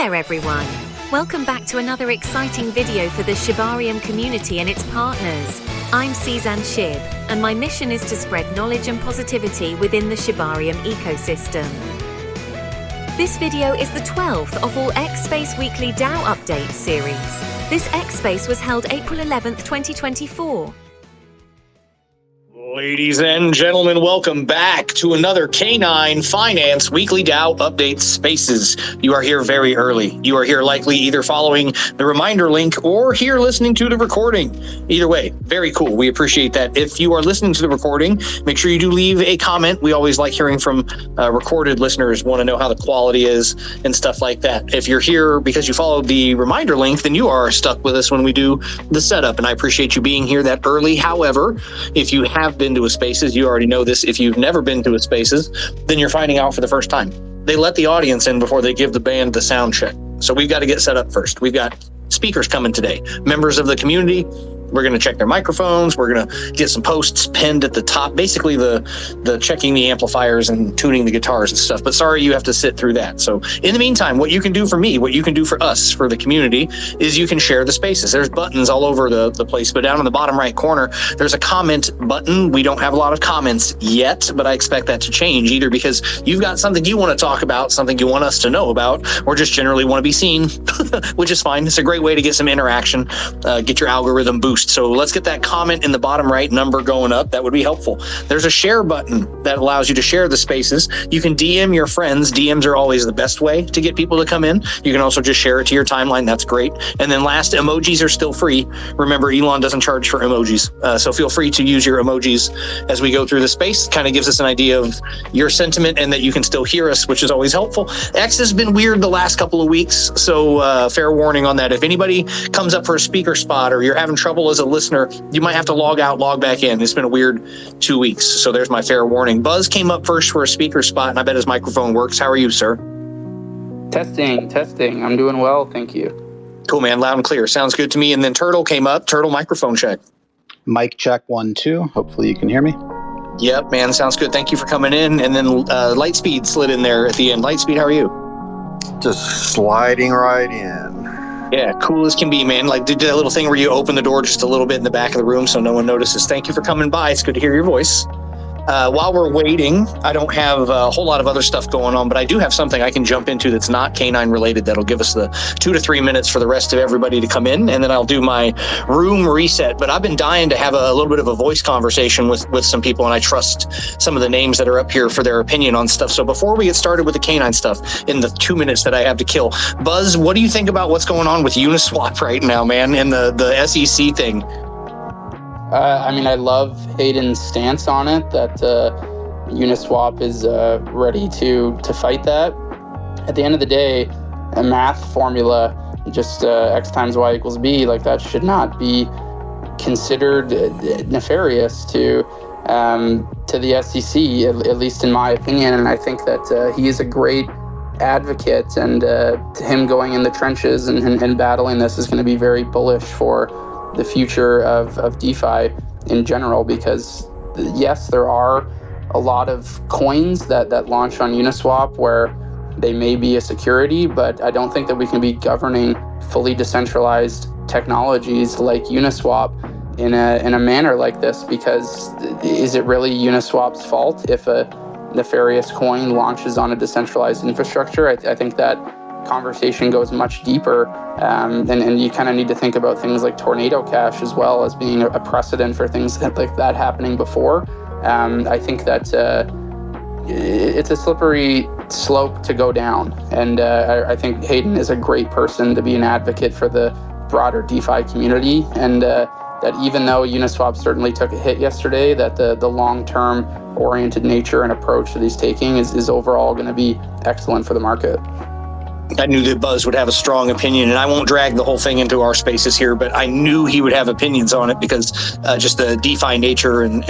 there everyone! Welcome back to another exciting video for the Shibarium community and its partners. I'm Cezanne Shib, and my mission is to spread knowledge and positivity within the Shibarium ecosystem. This video is the 12th of all X Space Weekly DAO Updates series. This X Space was held April 11th, 2024. Ladies and gentlemen, welcome back to another K9 Finance Weekly DAO Update Spaces. You are here very early. You are here likely either following the reminder link or here listening to the recording. Either way, very cool. We appreciate that. If you are listening to the recording, make sure you do leave a comment. We always like hearing from recorded listeners, want to know how the quality is and stuff like that. If you're here because you followed the reminder link, then you are stuck with us when we do the setup, and I appreciate you being here that early. However, if you have been to a Spaces, you already know this. If you've never been to a Spaces, then you're finding out for the first time. They let the audience in before they give the band the sound check. So we've got to get set up first. We've got speakers coming today, members of the community. We're going to check their microphones. We're going to get some posts pinned at the top, basically the checking the amplifiers and tuning the guitars and stuff. But sorry, you have to sit through that. So in the meantime, what you can do for me, what you can do for us, for the community, is you can share the spaces. There's buttons all over the place, but down in the bottom right corner, there's a comment button. We don't have a lot of comments yet, but I expect that to change, either because you've got something you want to talk about, something you want us to know about, or just generally want to be seen, which is fine. It's a great way to get some interaction, get your algorithm boost. So let's get that comment in the bottom right number going up. That would be helpful. There's a share button that allows you to share the spaces. You can DM your friends. DMs are always the best way to get people to come in. You can also just share it to your timeline. That's great. And then last, emojis are still free. Remember, Elon doesn't charge for emojis. So feel free to use your emojis as we go through the space. Kind of gives us an idea of your sentiment and that you can still hear us, which is always helpful. X has been weird the last couple of weeks. So fair warning on that. If anybody comes up for a speaker spot or you're having trouble as a listener, you might have to log out, log back in. It's been a weird 2 weeks. So there's my fair warning. Buzz came up first for a speaker spot, and I bet his microphone works. How are you, sir? Testing. I'm doing well, thank you. Cool, man. Loud and clear. Sounds good to me. And then Turtle came up. Turtle, microphone check. Mic check 1, 2. Hopefully you can hear me. Yep, man. Sounds good. Thank you for coming in. And then Lightspeed slid in there at the end. Lightspeed, how are you? Just sliding right in. Yeah, cool as can be, man. Like, did that little thing where you open the door just a little bit in the back of the room so no one notices. Thank you for coming by. It's good to hear your voice. While we're waiting, I don't have a whole lot of other stuff going on, but I do have something I can jump into that's not K9 related that'll give us the 2 to 3 minutes for the rest of everybody to come in, and then I'll do my room reset. But I've been dying to have a little bit of a voice conversation with some people, and I trust some of the names that are up here for their opinion on stuff. So before we get started with the K9 stuff, in the 2 minutes that I have to kill, Buzz, what do you think about what's going on with Uniswap right now, man, and the SEC thing? I love Hayden's stance on it, that Uniswap is ready to fight that. At the end of the day, a math formula, just X times Y equals B, like that should not be considered nefarious to the SEC, at least in my opinion. And I think that he is a great advocate, and him going in the trenches and battling this is going to be very bullish for the future of DeFi in general, because yes, there are a lot of coins that launch on Uniswap where they may be a security, but I don't think that we can be governing fully decentralized technologies like Uniswap in a manner like this, because is it really Uniswap's fault if a nefarious coin launches on a decentralized infrastructure? I think that conversation goes much deeper, and you kind of need to think about things like Tornado Cash as well as being a precedent for things like that happening before. I think that it's a slippery slope to go down, and I think Hayden is a great person to be an advocate for the broader DeFi community, and that even though Uniswap certainly took a hit yesterday, that the long-term oriented nature and approach that he's taking is overall going to be excellent for the market. I knew that Buzz would have a strong opinion, and I won't drag the whole thing into our spaces here, but I knew he would have opinions on it because just the DeFi nature and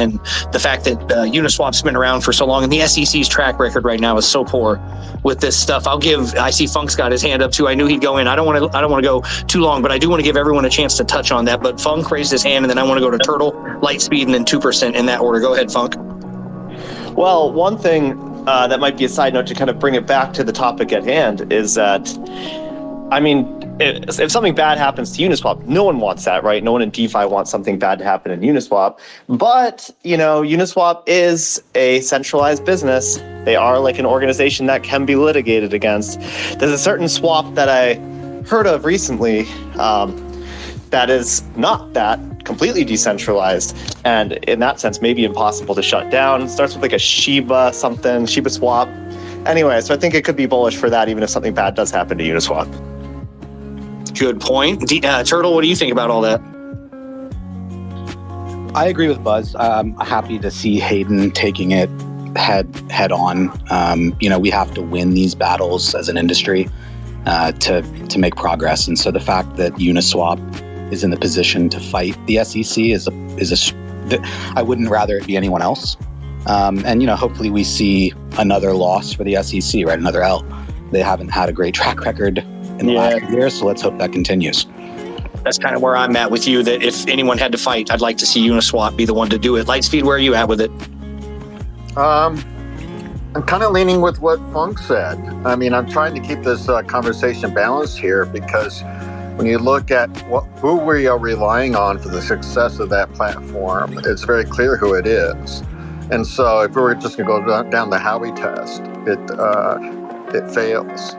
the fact that Uniswap's been around for so long, and the SEC's track record right now is so poor with this stuff. I see Funk's got his hand up too. I knew he'd go in. I don't want to go too long, but I do want to give everyone a chance to touch on that. But Funk raised his hand, and then I want to go to Turtle, Lightspeed, and then 2% in that order. Go ahead, Funk. Well, one thing that might be a side note to kind of bring it back to the topic at hand is that I mean, if something bad happens to Uniswap, no one wants that, right? No one in DeFi wants something bad to happen in Uniswap. But, Uniswap is a centralized business. They are like an organization that can be litigated against. There's a certain swap that I heard of recently that is not that completely decentralized, and in that sense, maybe impossible to shut down. It starts with like a Shiba swap. Anyway, so I think it could be bullish for that, even if something bad does happen to Uniswap. Good point. Turtle, what do you think about all that? I agree with Buzz. I'm happy to see Hayden taking it head on. We have to win these battles as an industry to make progress. And so the fact that Uniswap is in the position to fight the SEC I wouldn't rather it be anyone else. And hopefully we see another loss for the SEC, right? Another L. They haven't had a great track record in the last year, so let's hope that continues. That's kind of where I'm at with you, that if anyone had to fight, I'd like to see Uniswap be the one to do it. Lightspeed, where are you at with it? I'm kind of leaning with what Funk said. I mean, I'm trying to keep this conversation balanced here, because when you look at who we are relying on for the success of that platform, it's very clear who it is. And so if we were just going to go down the Howey test, it fails,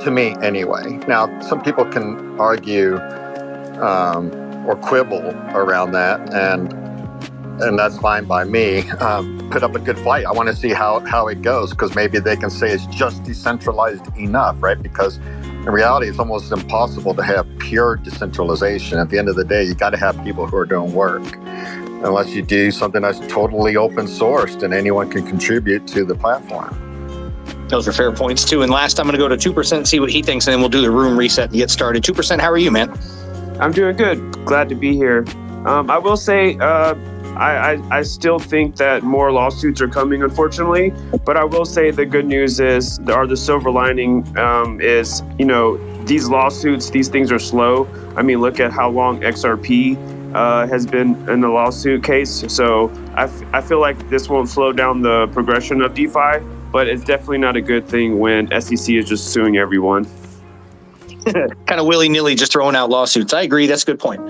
to me anyway. Now, some people can argue or quibble around that, and that's fine by me. Put up a good fight. I want to see how it goes, because maybe they can say it's just decentralized enough, right? Because in reality, it's almost impossible to have pure decentralization. At the end of the day, you got to have people who are doing work. Unless you do something that's totally open sourced and anyone can contribute to the platform. Those are fair points too. And last, I'm going to go to 2%, see what he thinks, and then we'll do the room reset and get started. 2%, how are you, man? I'm doing good. Glad to be here. I will say, I still think that more lawsuits are coming, unfortunately. But I will say the good news is, or the silver lining is, these lawsuits, these things are slow. I mean, look at how long XRP has been in the lawsuit case. So I feel like this won't slow down the progression of DeFi, but it's definitely not a good thing when SEC is just suing everyone. Kind of willy-nilly just throwing out lawsuits. I agree. That's a good point.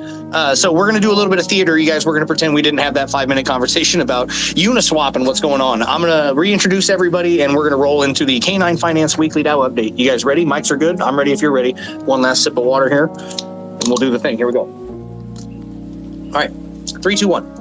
So we're going to do a little bit of theater, you guys. We're going to pretend we didn't have that 5-minute conversation about Uniswap and what's going on. I'm going to reintroduce everybody, and we're going to roll into the K9 Finance Weekly DAO update. You guys ready? Mics are good. I'm ready if you're ready. One last sip of water here, and we'll do the thing. Here we go. All right, 3, 2, 1.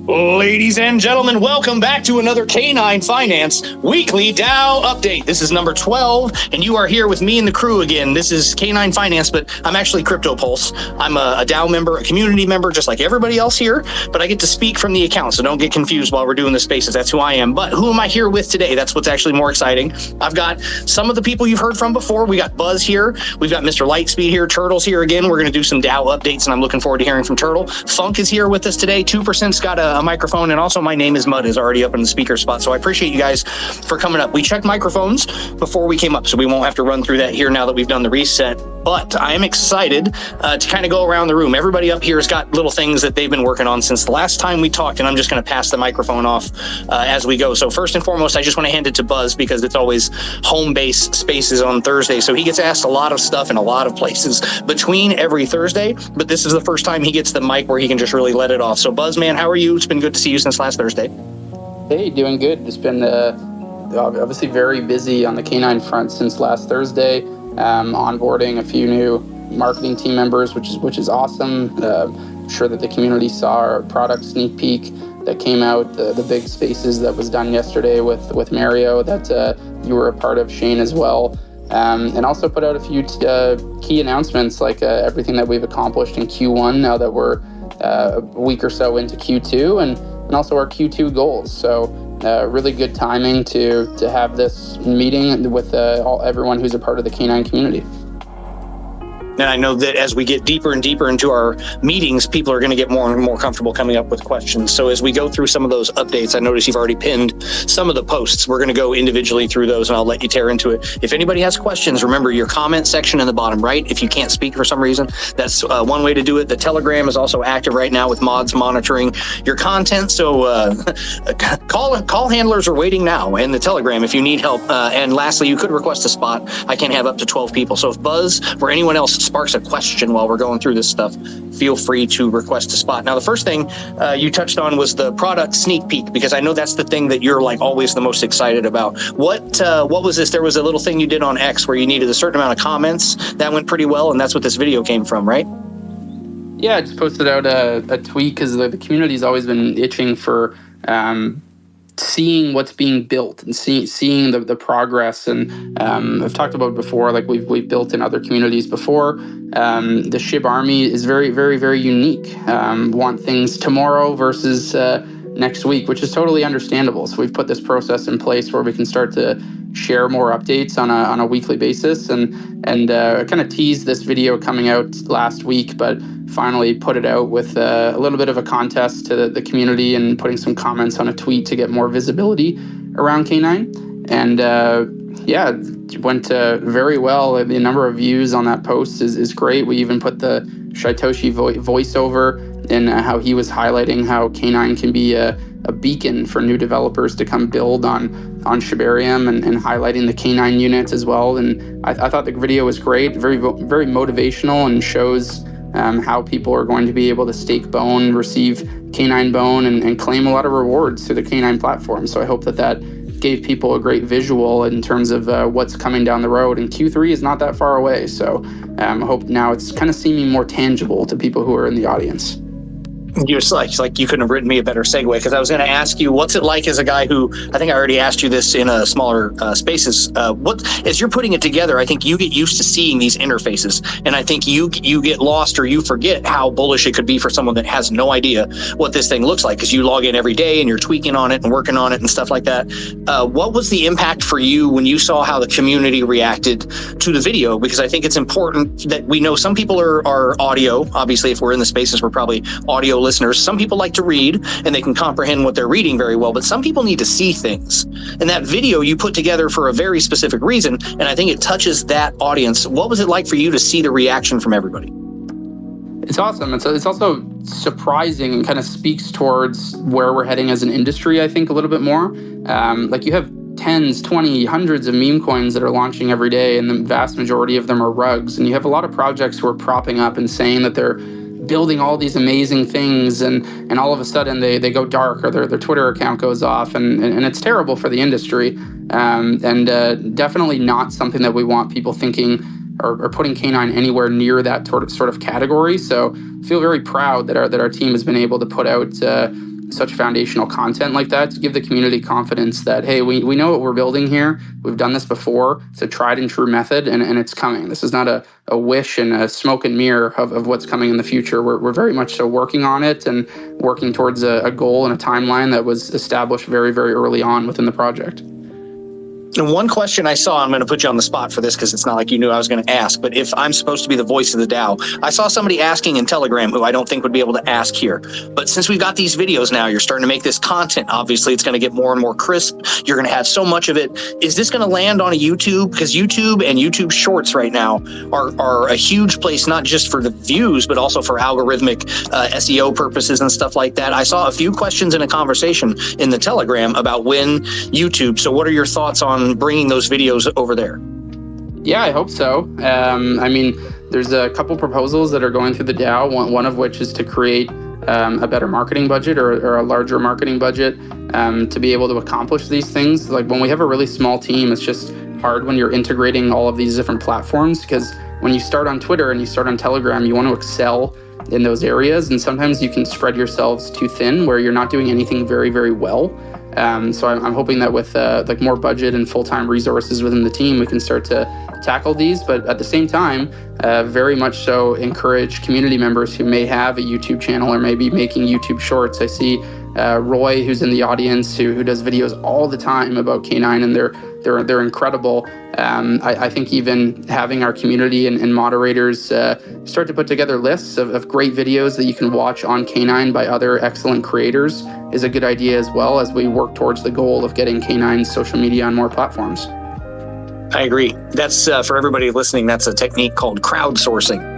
Ladies and gentlemen, welcome back to another K9 Finance Weekly DAO update. This is number 12, and you are here with me and the crew again. This is K9 Finance, but I'm actually CryptoPulse. I'm a DAO member, a community member, just like everybody else here, but I get to speak from the account, so don't get confused while we're doing the spaces. That's who I am. But who am I here with today? That's what's actually more exciting. I've got some of the people you've heard from before. We got Buzz here. We've got Mr. Lightspeed here. Turtle's here again. We're going to do some DAO updates, and I'm looking forward to hearing from Turtle. Funk is here with us today. 2%'s got a microphone, and also my name is Mud is already up in the speaker spot, so I appreciate you guys for coming up. We checked microphones before we came up, so we won't have to run through that here now that we've done the reset, but I am excited to kind of go around the room. Everybody up here has got little things that they've been working on since the last time we talked, and I'm just going to pass the microphone off as we go. So first and foremost, I just want to hand it to Buzz, because it's always home base spaces on Thursday, so he gets asked a lot of stuff in a lot of places between every Thursday, but this is the first time he gets the mic where he can just really let it off. So Buzz, man, how are you? It's been good to see you since last Thursday. Hey, doing good. It's been obviously very busy on the K9 front since last Thursday, onboarding a few new marketing team members, which is awesome. I'm sure that the community saw our product sneak peek that came out, the big spaces that was done yesterday with Mario that you were a part of, Shane, as well. And also put out a few key announcements, like everything that we've accomplished in Q1 now that we're a week or so into Q2, and also our Q2 goals. So really good timing to have this meeting with everyone who's a part of the K9 community. And I know that as we get deeper and deeper into our meetings, people are going to get more and more comfortable coming up with questions. So as we go through some of those updates, I notice you've already pinned some of the posts. We're going to go individually through those, and I'll let you tear into it. If anybody has questions, remember your comment section in the bottom right. If you can't speak for some reason, that's one way to do it. The Telegram is also active right now with mods monitoring your content. So call handlers are waiting now in the Telegram if you need help. And lastly, you could request a spot. I can have up to 12 people. So if Buzz or anyone else sparks a question while we're going through this stuff, feel free to request a spot. Now, the first thing you touched on was the product sneak peek, because I know that's the thing that you're like always the most excited about. What was this? There was a little thing you did on X where you needed a certain amount of comments. That went pretty well, and that's what this video came from, right? Yeah, I just posted out a tweet because the community's always been itching for seeing what's being built and seeing the progress. And I've talked about before, like we've built in other communities before. The Shib Army is very, very, very unique. Want things tomorrow versus next week, which is totally understandable. So we've put this process in place where we can start to share more updates on a weekly basis, and kind of teased this video coming out last week, but finally put it out with a little bit of a contest to the community and putting some comments on a tweet to get more visibility around K9. And yeah, it went very well. The number of views on that post is great. We even put the Shitoshi voiceover and how he was highlighting how K9 can be a beacon for new developers to come build on Shibarium, and highlighting the K9 units as well. And I thought the video was great, very motivational, and shows how people are going to be able to stake Bone, receive K9 Bone, and claim a lot of rewards through the K9 platform. So I hope that gave people a great visual in terms of what's coming down the road. And Q3 is not that far away. So I hope now it's kind of seeming more tangible to people who are in the audience. You're like you couldn't have written me a better segue, because I was going to ask you, what's it like as a guy who, I think I already asked you this in a smaller spaces, as you're putting it together, I think you get used to seeing these interfaces, and I think you get lost or you forget how bullish it could be for someone that has no idea what this thing looks like, because you log in every day and you're tweaking on it and working on it and stuff like that. What was the impact for you when you saw how the community reacted to the video? Because I think it's important that we know some people are audio. Obviously, if we're in the spaces, we're probably audio listeners. Some people like to read and they can comprehend what they're reading very well, but some people need to see things. And that video you put together for a very specific reason, and I think it touches that audience. What was it like for you to see the reaction from everybody? It's awesome. It's also surprising and kind of speaks towards where we're heading as an industry, I think, a little bit more. Like you have tens, 20, hundreds of meme coins that are launching every day, and the vast majority of them are rugs. And you have a lot of projects who are propping up and saying that they're building all these amazing things, and all of a sudden they go dark, or their Twitter account goes off, and it's terrible for the industry, and definitely not something that we want people thinking or putting K9 anywhere near that sort of category. So I feel very proud that our team has been able to put out such foundational content like that to give the community confidence that, hey, we know what we're building here. We've done this before. It's a tried and true method, and it's coming. This is not a wish and a smoke and mirror of what's coming in the future. We're very much so working on it and working towards a goal and a timeline that was established very, very early on within the project. And one question I saw, I'm going to put you on the spot for this because it's not like you knew I was going to ask, but if I'm supposed to be the voice of the DAO, I saw somebody asking in Telegram who I don't think would be able to ask here. But since we've got these videos now, you're starting to make this content. Obviously, it's going to get more and more crisp. You're going to have so much of it. Is this going to land on a YouTube? Because YouTube and YouTube Shorts right now are a huge place, not just for the views, but also for algorithmic SEO purposes and stuff like that. I saw a few questions in a conversation in the Telegram about when YouTube. So what are your thoughts on bringing those videos over there? Yeah, I hope so. I mean, there's a couple proposals that are going through the DAO, one of which is to create a better marketing budget or a larger marketing budget to be able to accomplish these things. Like when we have a really small team, it's just hard when you're integrating all of these different platforms, because when you start on Twitter and you start on Telegram, you want to excel in those areas, and sometimes you can spread yourselves too thin where you're not doing anything very, very well. So I'm hoping that with like more budget and full-time resources within the team, we can start to tackle these. But at the same time, very much so encourage community members who may have a YouTube channel or maybe making YouTube Shorts. I see Roy, who's in the audience, who does videos all the time about K9, and they're incredible. I think even having our community and moderators start to put together lists of great videos that you can watch on K9 by other excellent creators is a good idea as well, as we work towards the goal of getting K9's social media on more platforms. I agree. That's for everybody listening. That's a technique called crowdsourcing.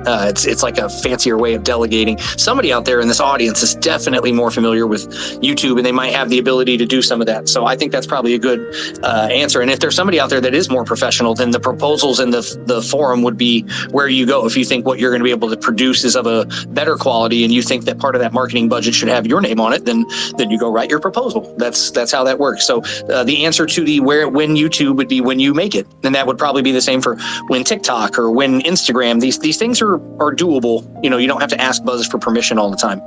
It's like a fancier way of delegating. Somebody out there in this audience is definitely more familiar with YouTube, and they might have the ability to do some of that. So I think that's probably a good answer. And if there's somebody out there that is more professional, then the proposals in the forum would be where you go. If you think what you're going to be able to produce is of a better quality, and you think that part of that marketing budget should have your name on it, then you go write your proposal. That's how that works. So the answer to the when YouTube would be when you make it. And that would probably be the same for when TikTok or when Instagram. These things are doable. You don't have to ask Buzz for permission all the time.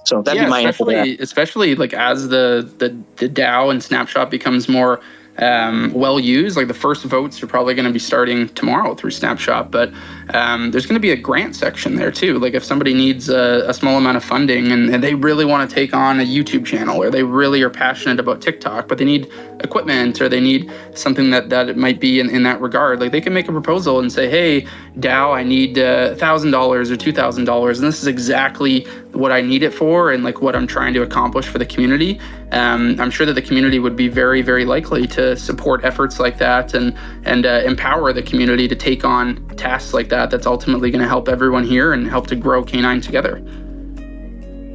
So that'd be my answer. Especially like as the DAO and Snapshot becomes more well used, like the first votes are probably going to be starting tomorrow through Snapshot, but there's going to be a grant section there too. Like if somebody needs a small amount of funding and they really want to take on a YouTube channel, or they really are passionate about TikTok, but they need equipment, or they need something that it might be in that regard, like they can make a proposal and say, hey, DAO, I need $1,000 or $2,000, and this is exactly what I need it for, and like what I'm trying to accomplish for the community. I'm sure that the community would be very, very likely to support efforts like that and empower the community to take on tasks like that. That's ultimately going to help everyone here and help to grow K9 together.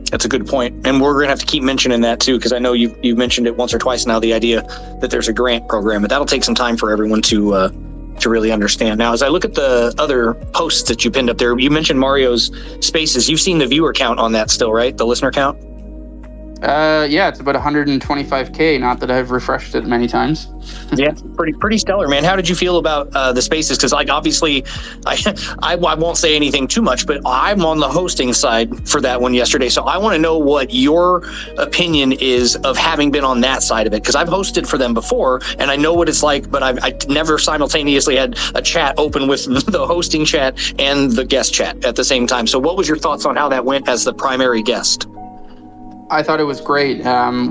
That's a good point. And we're going to have to keep mentioning that too, because I know you've mentioned it once or twice now, the idea that there's a grant program, but that'll take some time for everyone to really understand. Now, as I look at the other posts that you pinned up there, you mentioned Mario's Spaces. You've seen the viewer count on that still, right? The listener count? Yeah, it's about 125K. Not that I've refreshed it many times. Yeah, pretty stellar, man. How did you feel about the Spaces? Because like obviously, I won't say anything too much, but I'm on the hosting side for that one yesterday, so I want to know what your opinion is of having been on that side of it. Because I've hosted for them before, and I know what it's like, but I never simultaneously had a chat open with the hosting chat and the guest chat at the same time. So, what was your thoughts on how that went as the primary guest? I thought it was great.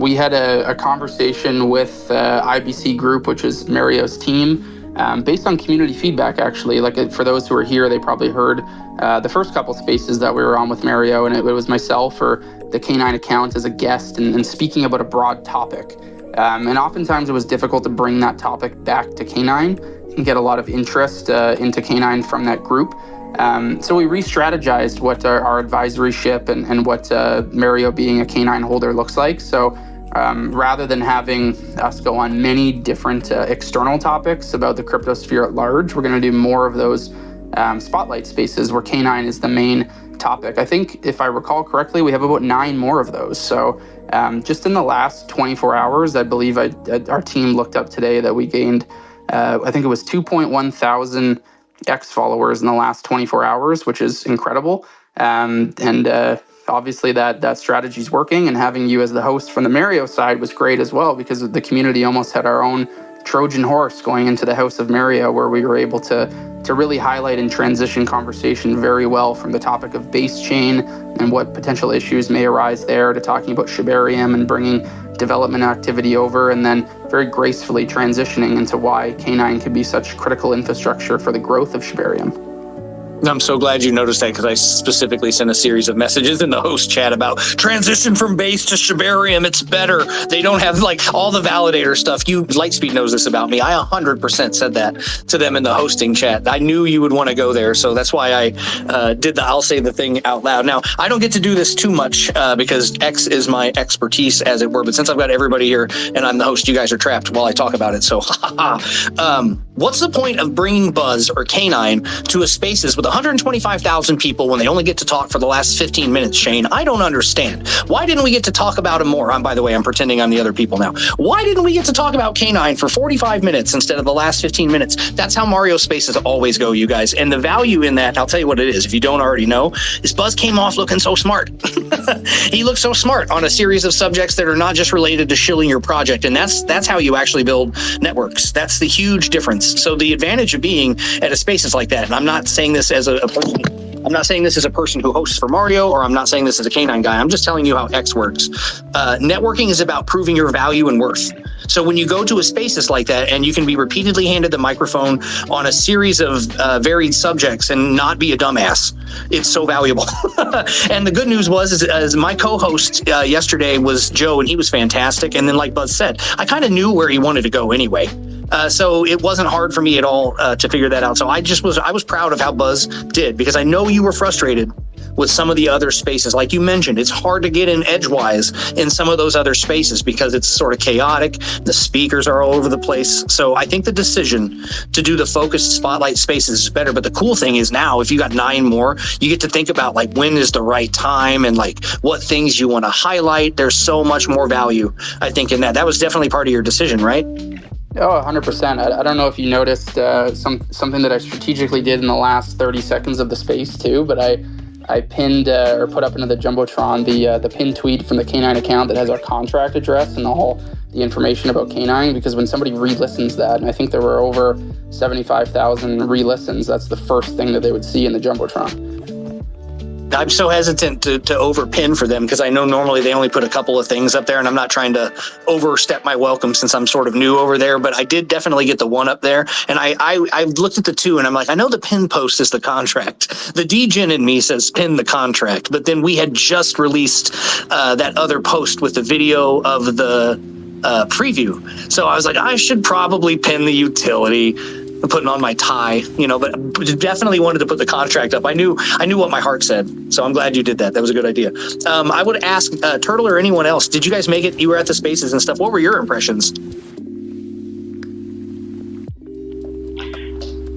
We had a conversation with IBC Group, which is Mario's team, based on community feedback, actually. Like for those who are here, they probably heard the first couple spaces that we were on with Mario, and it was myself or the K9 account as a guest and speaking about a broad topic. And oftentimes it was difficult to bring that topic back to K9 and get a lot of interest into K9 from that group. So we re-strategized what our advisory ship and what Mario being a K9 holder looks like. So rather than having us go on many different external topics about the crypto sphere at large, we're going to do more of those spotlight spaces where K9 is the main topic. I think if I recall correctly, we have about 9 more of those. So just in the last 24 hours, I believe our team looked up today that we gained, I think it was 2.1 thousand X followers in the last 24 hours, which is incredible. And obviously that strategy is working, and having you as the host from the Mario side was great as well, because the community almost had our own Trojan horse going into the house of Mario, where we were able to really highlight and transition conversation very well from the topic of base chain and what potential issues may arise there to talking about Shibarium and bringing development activity over, and then very gracefully transitioning into why K9 could be such critical infrastructure for the growth of Shibarium. I'm so glad you noticed that, because I specifically sent a series of messages in the host chat about transition from base to Shibarium. It's better. They don't have like all the validator stuff. Lightspeed knows this about me. I 100% said that to them in the hosting chat. I knew you would want to go there. So that's why I did I'll say the thing out loud. Now, I don't get to do this too much because X is my expertise, as it were. But since I've got everybody here and I'm the host, you guys are trapped while I talk about it. So what's the point of bringing Buzz or K9 to a spaces with 125,000 people when they only get to talk for the last 15 minutes, Shane? I don't understand. Why didn't we get to talk about him more? By the way, I'm pretending I'm the other people now. Why didn't we get to talk about K9 for 45 minutes instead of the last 15 minutes? That's how Mario Spaces always go, you guys. And the value in that, I'll tell you what it is, if you don't already know, is Buzz came off looking so smart. He looks so smart on a series of subjects that are not just related to shilling your project. And that's how you actually build networks. That's the huge difference. So the advantage of being at a spaces like that, and I'm not saying this as a person I'm not saying this as a person who hosts for Mario, or I'm not saying this as a K9 guy. I'm just telling you how X works. Networking is about proving your value and worth. So when you go to a spaces like that and you can be repeatedly handed the microphone on a series of varied subjects and not be a dumbass, it's so valuable. And the good news was, as my co-host yesterday was Joe, and he was fantastic. And then like Buzz said, I kind of knew where he wanted to go anyway. So it wasn't hard for me at all to figure that out. So I was proud of how Buzz did, because I know you were frustrated with some of the other spaces. Like you mentioned, it's hard to get in edgewise in some of those other spaces because it's sort of chaotic. The speakers are all over the place. So I think the decision to do the focused spotlight spaces is better. But the cool thing is now, if you got 9 more, you get to think about like when is the right time and like what things you want to highlight. There's so much more value, I think, in that. That was definitely part of your decision, right? Oh, 100%. I don't know if you noticed something that I strategically did in the last 30 seconds of the space too, but I pinned or put up into the Jumbotron the pinned tweet from the K9 account that has our contract address and the information about K9, because when somebody re-listens that, and I think there were over 75,000 re-listens, that's the first thing that they would see in the Jumbotron. I'm so hesitant to overpin for them, because I know normally they only put a couple of things up there, and I'm not trying to overstep my welcome since I'm sort of new over there, but I did definitely get the one up there. And I looked at the 2 and I'm like, I know the pin post is the contract. The degen in me says pin the contract, but then we had just released that other post with the video of the preview. So I was like, I should probably pin the utility, putting on my tie, but definitely wanted to put the contract up. I knew what my heart said. So I'm glad you did that. That was a good idea. I would ask Turtle or anyone else, did you guys make it? You were at the spaces and stuff. What were your impressions?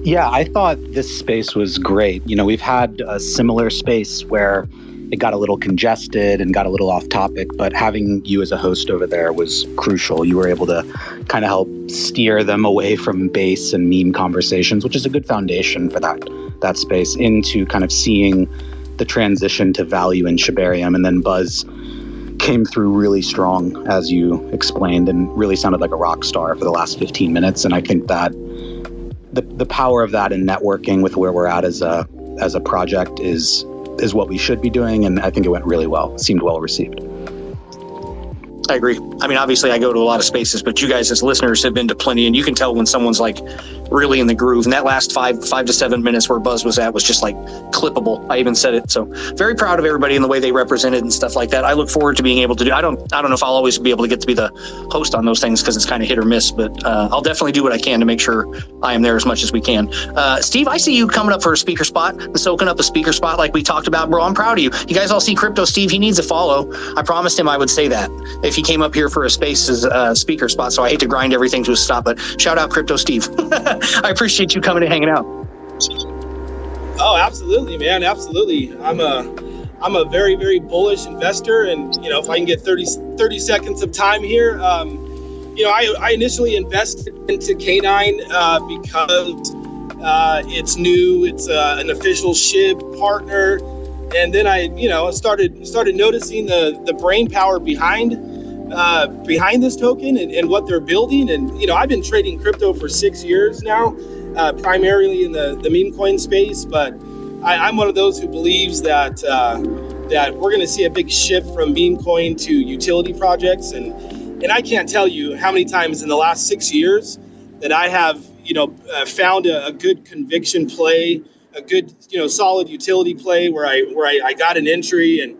Yeah, I thought this space was great. We've had a similar space where it got a little congested and got a little off topic, but having you as a host over there was crucial. You were able to kind of help steer them away from base and meme conversations, which is a good foundation for that space, into kind of seeing the transition to value in Shibarium. And then Buzz came through really strong, as you explained, and really sounded like a rock star for the last 15 minutes. And I think that the power of that in networking with where we're at as a project is what we should be doing, and I think it went really well. It seemed well received. I agree. I mean, obviously I go to a lot of spaces, but you guys as listeners have been to plenty, and you can tell when someone's like really in the groove. And that last 5 to 7 minutes where Buzz was at was just like clippable. I even said it. So very proud of everybody and the way they represented and stuff like that. I look forward to being able to do, I don't know if I'll always be able to get to be the host on those things because it's kind of hit or miss, but I'll definitely do what I can to make sure I am there as much as we can. Steve, I see you coming up for a speaker spot and soaking up a speaker spot like we talked about, bro. I'm proud of you. You guys all see Crypto Steve. He needs a follow. I promised him I would say that if he came up here for a spaces speaker spot. So I hate to grind everything to a stop, but shout out Crypto Steve. I appreciate you coming and hanging out. Oh, absolutely, man. Absolutely. I'm a very, very bullish investor. And, if I can get 30 seconds of time here, I initially invested into K9 because it's new. It's an official SHIB partner. And then I started noticing the brain power behind this token and what they're building. And, I've been trading crypto for 6 years now, primarily in the meme coin space. But I'm one of those who believes that we're going to see a big shift from meme coin to utility projects. And I can't tell you how many times in the last 6 years that I have, found a good conviction play, a good, solid utility play where I got an entry and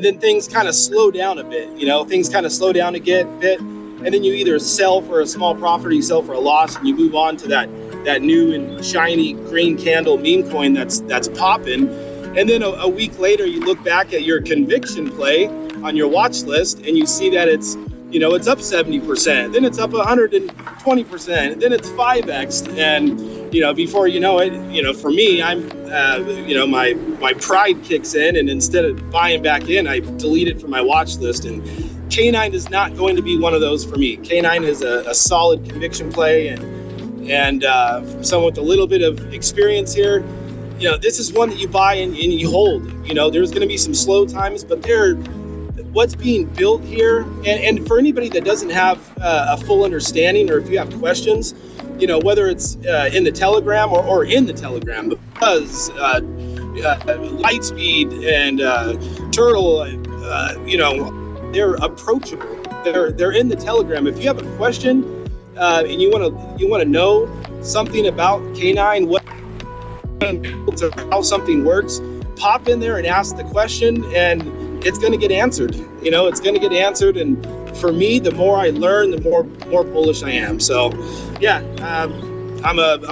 then things kind of slow down a bit, things kind of slow down a bit. And then you either sell for a small profit or you sell for a loss and you move on to that new and shiny green candle meme coin that's popping. And then a week later, you look back at your conviction play on your watch list and you see that it's up 70%, then it's up 120%, then it's 5x. And, before you know it, for me, I'm, my pride kicks in, and instead of buying back in, I delete it from my watch list. And K9 is not going to be one of those for me. K9 is a solid conviction play, and for someone with a little bit of experience here, this is one that you buy and you hold. There's going to be some slow times, but what's being built here, and for anybody that doesn't have a full understanding, or if you have questions, whether it's in the Telegram or in the Telegram, because Lightspeed and Turtle, they're approachable. They're in the Telegram. If you have a question and you want to know something about K9, how something works, pop in there and ask the question, and it's going to get answered. It's going to get answered. And for me, the more I learn, the more bullish I am. So, yeah, I'm a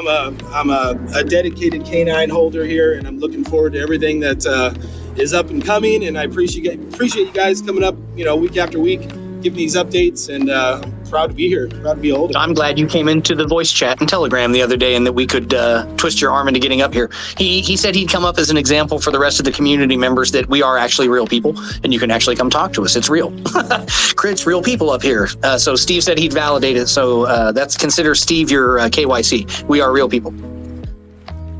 dedicated K9 holder here, and I'm looking forward to everything that is up and coming. And I appreciate you guys coming up, week after week, giving these updates, and proud to be here. Proud to be a holder. I'm glad you came into the voice chat and Telegram the other day, and that we could twist your arm into getting up here. He said he'd come up as an example for the rest of the community members that we are actually real people, and you can actually come talk to us. It's real. Crit's real people up here. So Steve said he'd validate it. So that's consider Steve your KYC. We are real people.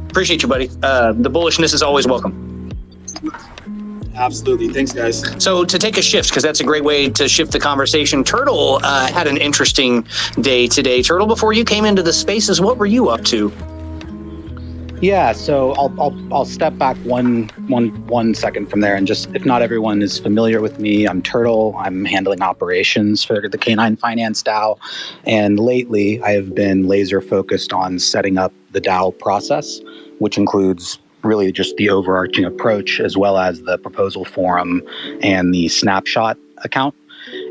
Appreciate you, buddy. The bullishness is always welcome. Absolutely. Thanks, guys. So to take a shift, because that's a great way to shift the conversation, Turtle had an interesting day today. Turtle, before you came into the spaces, what were you up to? Yeah, so I'll step back one second from there, and just, if not everyone is familiar with me, I'm Turtle. I'm handling operations for the K9 Finance DAO, and lately I have been laser focused on setting up the DAO process, which includes really just the overarching approach, as well as the proposal forum and the snapshot account.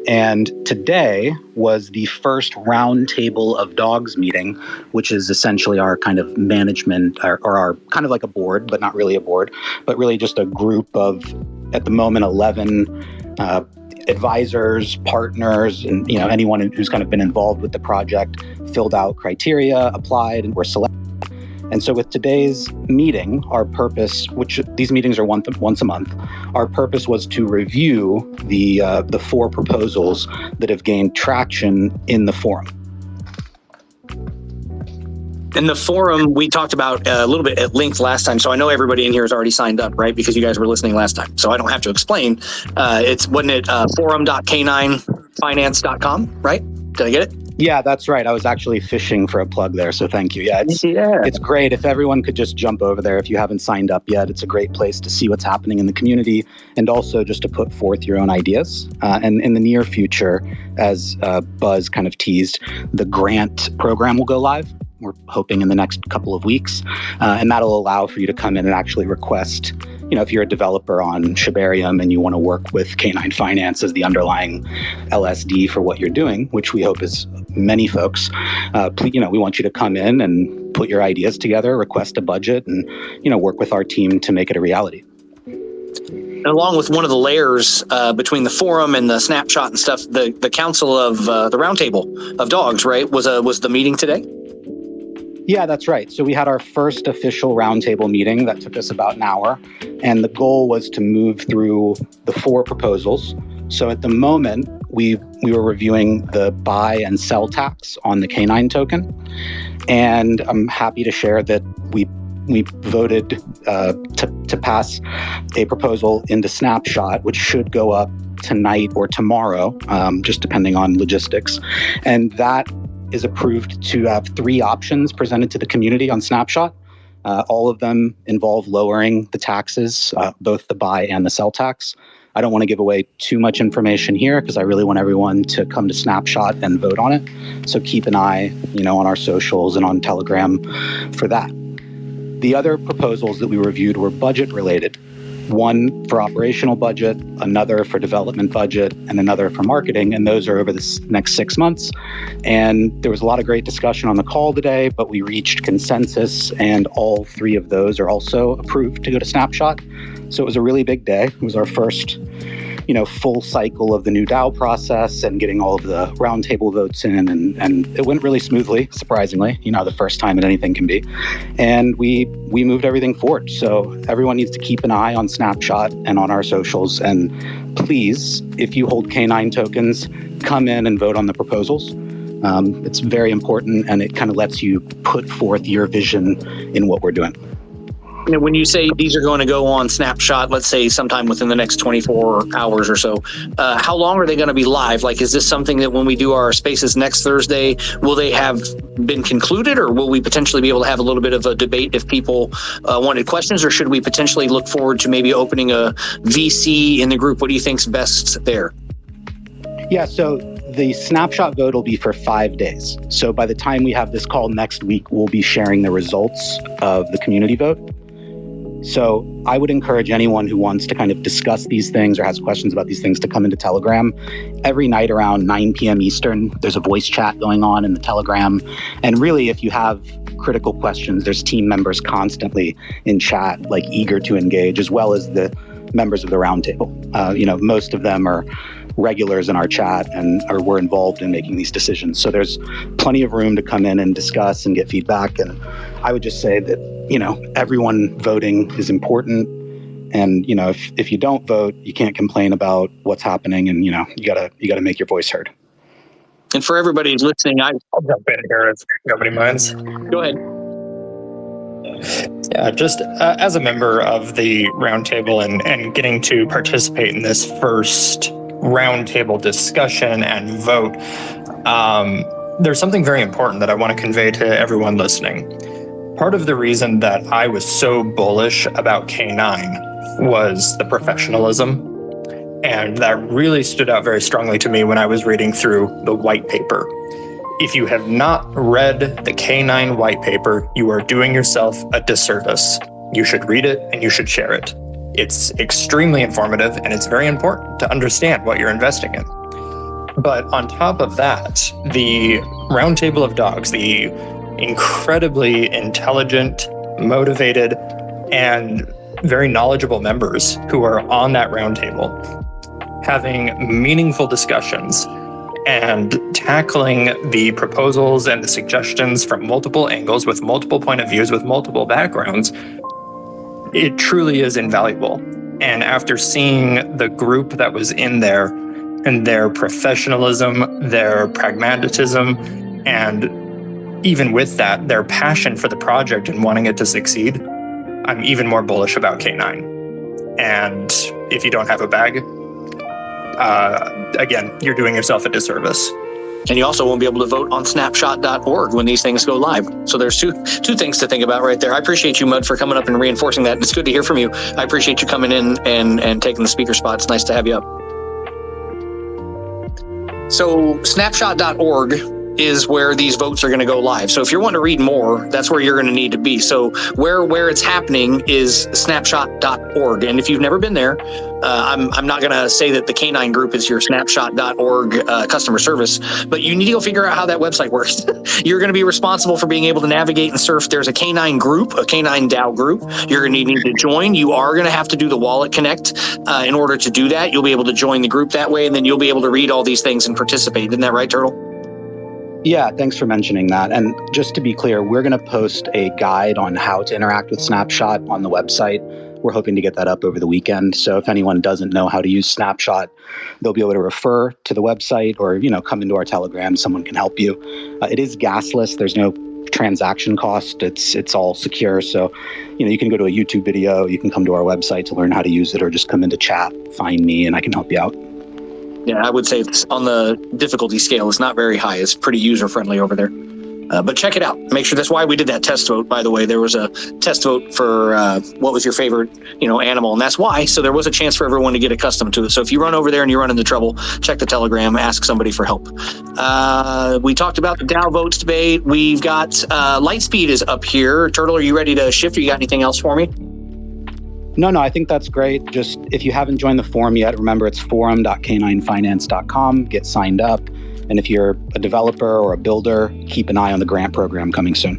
And today was the first RoundTable of Dogs meeting, which is essentially our kind of management, or our kind of like a board, but not really a board, but really just a group of, at the moment, 11 advisors, partners, and anyone who's kind of been involved with the project, filled out criteria, applied, and were selected. And so with today's meeting, our purpose, which these meetings are once a month, our purpose was to review the 4 proposals that have gained traction in the forum. In the forum, we talked about a little bit at length last time, so I know everybody in here has already signed up, right? Because you guys were listening last time, so I don't have to explain. Wasn't it forum.k9finance.com, right? Did I get it? Yeah, that's right. I was actually fishing for a plug there, so thank you. Yeah, it's great. If everyone could just jump over there if you haven't signed up yet. It's a great place to see what's happening in the community, and also just to put forth your own ideas. And in the near future, as Buzz kind of teased, the grant program will go live. We're hoping in the next couple of weeks, and that'll allow for you to come in and actually request, if you're a developer on Shibarium and you want to work with K9 Finance as the underlying LSD for what you're doing, which we hope is many folks, we want you to come in and put your ideas together, request a budget, and, work with our team to make it a reality. And along with one of the layers between the forum and the snapshot and stuff, the council of the RoundTable of Dogs, right, was the meeting today? Yeah, that's right. So we had our first official roundtable meeting that took us about an hour, and the goal was to move through the 4 proposals. So at the moment, we were reviewing the buy and sell tax on the K9 token, and I'm happy to share that we voted to pass a proposal into Snapshot, which should go up tonight or tomorrow, just depending on logistics, and that is approved to have 3 options presented to the community on Snapshot. All of them involve lowering the taxes, both the buy and the sell tax. I don't want to give away too much information here because I really want everyone to come to Snapshot and vote on it. So keep an eye, on our socials and on Telegram for that. The other proposals that we reviewed were budget related. One for operational budget, another for development budget, and another for marketing. And those are over the next 6 months. And there was a lot of great discussion on the call today, but we reached consensus, and all 3 of those are also approved to go to Snapshot. So it was a really big day. It was our first, full cycle of the new DAO process and getting all of the roundtable votes in, and it went really smoothly, surprisingly, the first time that anything can be. And we moved everything forward. So everyone needs to keep an eye on Snapshot and on our socials. And please, if you hold K9 tokens, come in and vote on the proposals. It's very important, and it kind of lets you put forth your vision in what we're doing. When you say these are going to go on Snapshot, let's say sometime within the next 24 hours or so, how long are they going to be live? Like, is this something that when we do our spaces next Thursday, will they have been concluded, or will we potentially be able to have a little bit of a debate if people wanted questions, or should we potentially look forward to maybe opening a VC in the group? What do you think's best there? Yeah, so the snapshot vote will be for 5 days. So by the time we have this call next week, we'll be sharing the results of the community vote. So I would encourage anyone who wants to kind of discuss these things or has questions about these things to come into Telegram. Every night around 9 p.m. Eastern, there's a voice chat going on in the Telegram. And really, if you have critical questions, there's team members constantly in chat, like eager to engage, as well as the members of the roundtable. Most of them are regulars in our chat and were involved in making these decisions. So there's plenty of room to come in and discuss and get feedback. And I would just say that, everyone voting is important. And, if you don't vote, you can't complain about what's happening. And, you gotta make your voice heard. And for everybody who's listening, I'll jump in here if nobody minds. Go ahead. Yeah, just as a member of the roundtable and getting to participate in this first roundtable discussion and vote, there's something very important that I want to convey to everyone listening. Part of the reason that I was so bullish about K9 was the professionalism, and that really stood out very strongly to me when I was reading through the white paper. If you have not read the K9 white paper, you are doing yourself a disservice. You should read it and you should share it. It's extremely informative, and it's very important to understand what you're investing in. But on top of that, the RoundTable of Dogs, the incredibly intelligent, motivated, and very knowledgeable members who are on that roundtable, having meaningful discussions and tackling the proposals and the suggestions from multiple angles with multiple point of views, with multiple backgrounds, it truly is invaluable. And after seeing the group that was in there and their professionalism, their pragmatism, and even with that, their passion for the project and wanting it to succeed, I'm even more bullish about K9. And if you don't have a bag, again, you're doing yourself a disservice. And you also won't be able to vote on snapshot.org when these things go live. So there's two things to think about right there. I appreciate you, Mud, for coming up and reinforcing that. It's good to hear from you. I appreciate you coming in and taking the speaker spot. It's nice to have you up. So snapshot.org is where these votes are going to go live. So if you're wanting to read more, that's where you're going to need to be. So where it's happening is snapshot.org. And if you've never been there, I'm not going to say that the K9 group is your snapshot.org customer service, but you need to go figure out how that website works. You're going to be responsible for being able to navigate and surf. There's a K9 group, a K9 DAO group. You're going to need to join. You are going to have to do the wallet connect in order to do that. You'll be able to join the group that way, and then you'll be able to read all these things and participate. Isn't that right, Turtle? Yeah, thanks for mentioning that. And just to be clear, we're going to post a guide on how to interact with Snapshot on the website. We're hoping to get that up over the weekend. So if anyone doesn't know how to use Snapshot, they'll be able to refer to the website or, come into our Telegram. Someone can help you. It is gasless. There's no transaction cost. It's all secure. So, you can go to a YouTube video. You can come to our website to learn how to use it, or just come into chat, find me, and I can help you out. Yeah, I would say it's on the difficulty scale. It's not very high. It's pretty user-friendly over there. But check it out. Make sure. That's why we did that test vote, by the way. There was a test vote for what was your favorite, animal. And that's why. So there was a chance for everyone to get accustomed to it. So if you run over there and you run into trouble, check the Telegram, ask somebody for help. We talked about the DAO votes debate. We've got Lightspeed is up here. Turtle, are you ready to shift? Or you got anything else for me? No, I think that's great. Just if you haven't joined the forum yet, remember it's forum.k9finance.com. Get signed up. And if you're a developer or a builder, keep an eye on the grant program coming soon.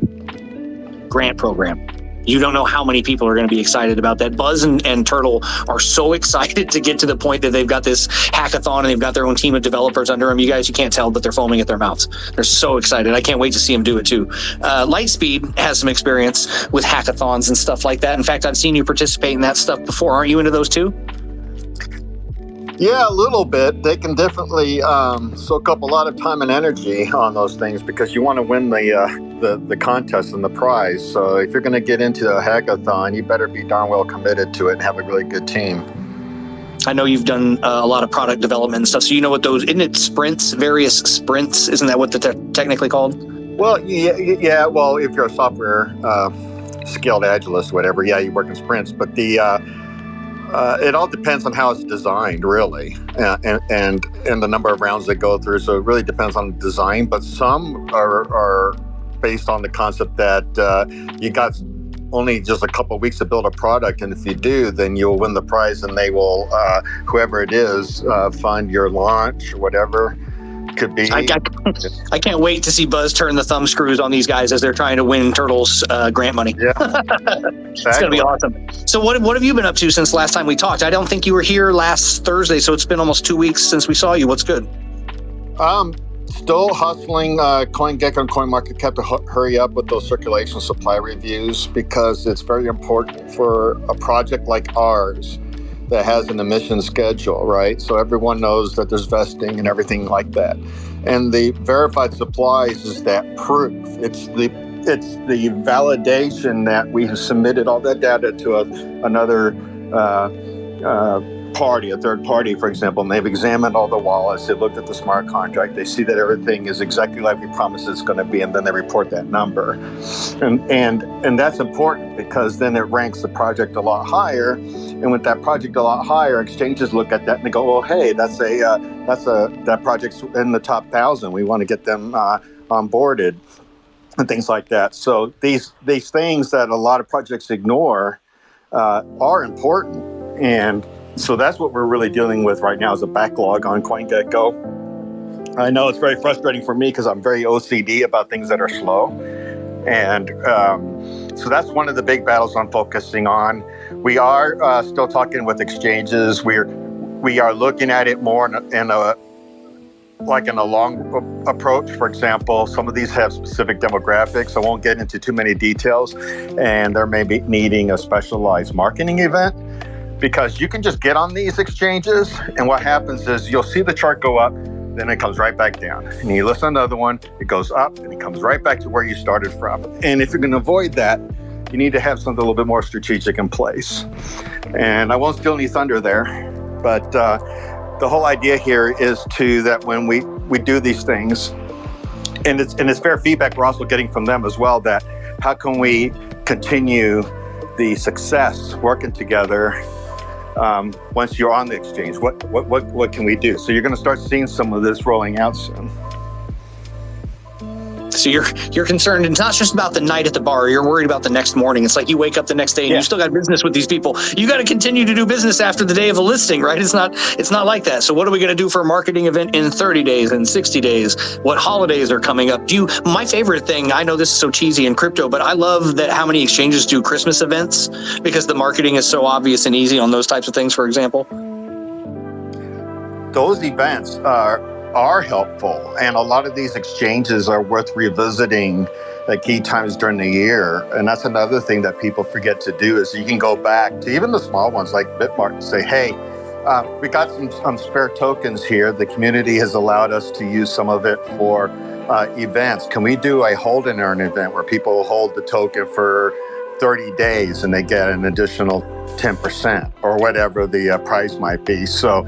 Grant program. You don't know how many people are going to be excited about that. Buzz and Turtle are so excited to get to the point that they've got this hackathon and they've got their own team of developers under them. You guys, you can't tell, but they're foaming at their mouths. They're so excited. I can't wait to see them do it too. Lightspeed has some experience with hackathons and stuff like that. In fact, I've seen you participate in that stuff before. Aren't you into those too? Yeah, a little bit. They can definitely soak up a lot of time and energy on those things because you want to win the the contest and the prize. So if you're going to get into a hackathon, you better be darn well committed to it and have a really good team. I know you've done a lot of product development and stuff, so you know what those, isn't it sprints, various sprints? Isn't that what they're technically called? Well, yeah. Well, if you're a software skilled agilist, whatever, yeah, you work in sprints. But it all depends on how it's designed, really, and the number of rounds they go through. So it really depends on the design. But some are based on the concept that you got only just a couple of weeks to build a product, and if you do, then you'll win the prize, and they will, whoever it is, fund your launch or whatever. Could be. I can't wait to see Buzz turn the thumb screws on these guys as they're trying to win Turtles grant money. Yeah, it's going to be awesome. So what have you been up to since last time we talked? I don't think you were here last Thursday, so it's been almost 2 weeks since we saw you. What's good? Still hustling CoinGecko and CoinMarketCap to hurry up with those circulation supply reviews, because it's very important for a project like ours that has an emission schedule, right? So everyone knows that there's vesting and everything like that. And the verified supplies is that proof. It's the validation that we have submitted all that data to another party, a third party, for example, and they've examined all the wallets, they looked at the smart contract, they see that everything is exactly like we promised it's going to be, and then they report that number. And that's important, because then it ranks the project a lot higher. And with that project a lot higher, exchanges look at that and they go, well, hey, that project's in the top 1,000. We want to get them onboarded and things like that. So these things that a lot of projects ignore are important. And so that's what we're really dealing with right now, is a backlog on CoinGecko. I know it's very frustrating for me, because I'm very OCD about things that are slow. And so that's one of the big battles I'm focusing on. We are still talking with exchanges. We are looking at it more in a long approach. For example, some of these have specific demographics. I won't get into too many details, and they're maybe needing a specialized marketing event, because you can just get on these exchanges, and what happens is you'll see the chart go up, then it comes right back down. And you list another one, it goes up, and it comes right back to where you started from. And if you're going to avoid that, you need to have something a little bit more strategic in place. And I won't steal any thunder there, but the whole idea here is that when we do these things, and it's fair feedback we're also getting from them as well, that how can we continue the success working together once you're on the exchange? What can we do? So you're going to start seeing some of this rolling out soon. So you're concerned, it's not just about the night at the bar. You're worried about the next morning. It's like you wake up the next day and you still got business with these people. You got to continue to do business after the day of a listing, right? It's not like that. So what are we going to do for a marketing event in 30 days and 60 days? What holidays are coming up? My favorite thing, I know this is so cheesy in crypto, but I love that how many exchanges do Christmas events, because the marketing is so obvious and easy on those types of things, for example. Those events are helpful, and a lot of these exchanges are worth revisiting at key times during the year. And that's another thing that people forget to do, is you can go back to even the small ones like Bitmart and say, hey, we got some spare tokens here. The community has allowed us to use some of it for events. Can we do a hold and earn event where people hold the token for 30 days and they get an additional 10% or whatever the price might be? So